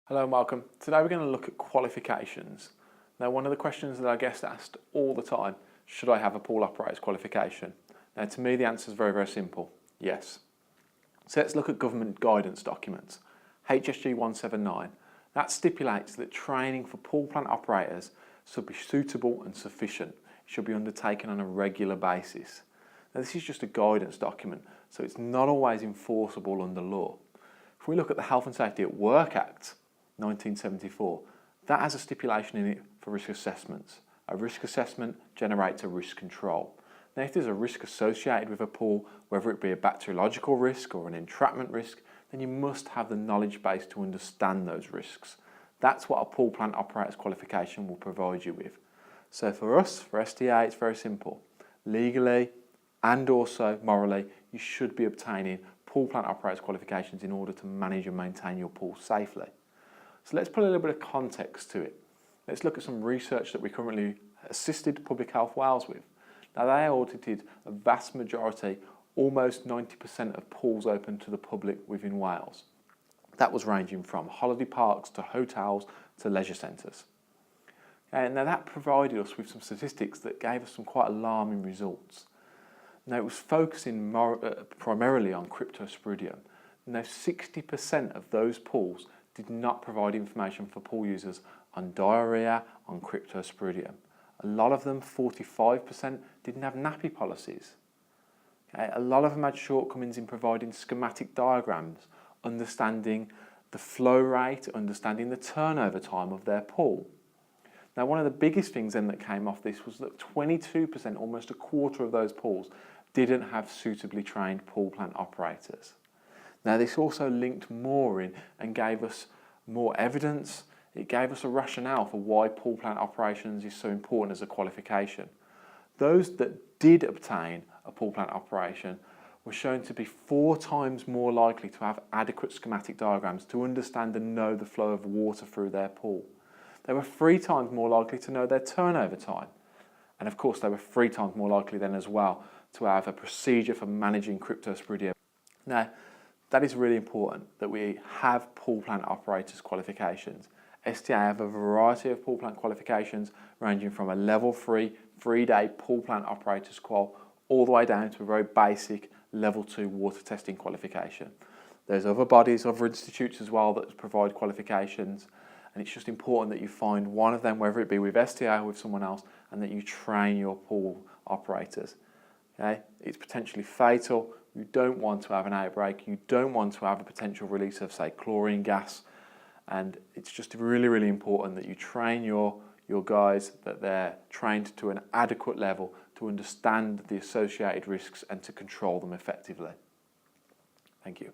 Hello and welcome. Today we're going to look at qualifications. Now, one of the questions that I get asked all the time, should I have a pool operator's qualification? Now, to me the answer is very, very simple, yes. So let's look at government guidance documents. HSG 179, that stipulates that training for pool plant operators should be suitable and sufficient. It should be undertaken on a regular basis. Now, this is just a guidance document, so it's not always enforceable under law. If we look at the Health and Safety at Work Act 1974, that has a stipulation in it for risk assessments. A risk assessment generates a risk control. Now, if there's a risk associated with a pool, whether it be a bacteriological risk or an entrapment risk, then you must have the knowledge base to understand those risks. That's what a pool plant operator's qualification will provide you with. So for us, for STA, it's very simple. Legally and also morally, you should be obtaining pool plant operator's qualifications in order to manage and maintain your pool safely. So let's put a little bit of context to it. Let's look at some research that we currently assisted Public Health Wales with. Now, they audited a vast majority, almost 90% of pools open to the public within Wales. That was ranging from holiday parks to hotels to leisure centres. And now that provided us with some statistics that gave us some quite alarming results. Now, it was focusing primarily on cryptosporidium. Now, 60% of those pools did not provide information for pool users on diarrhea, on cryptosporidium. A lot of them, 45%, didn't have nappy policies. Okay? A lot of them had shortcomings in providing schematic diagrams, understanding the flow rate, understanding the turnover time of their pool. Now, one of the biggest things then that came off this was that 22%, almost a quarter of those pools, didn't have suitably trained pool plant operators. Now, this also linked more in and gave us more evidence. It gave us a rationale for why pool plant operations is so important as a qualification. Those that did obtain a pool plant operation were shown to be 4 times more likely to have adequate schematic diagrams to understand and know the flow of water through their pool. They were 3 times more likely to know their turnover time. And of course, they were 3 times more likely then as well to have a procedure for managing cryptosporidium. Now, that is really important that we have pool plant operators qualifications. STA have a variety of pool plant qualifications ranging from a level 3, 3-day pool plant operators qual all the way down to a very basic level 2 water testing qualification. There's other bodies, other institutes as well that provide qualifications, and it's just important that you find one of them, whether it be with STA or with someone else, and that you train your pool operators. Okay? It's potentially fatal. You don't want to have an outbreak. You don't want to have a potential release of, say, chlorine gas. And it's just really, really important that you train your guys, that they're trained to an adequate level to understand the associated risks and to control them effectively. Thank you.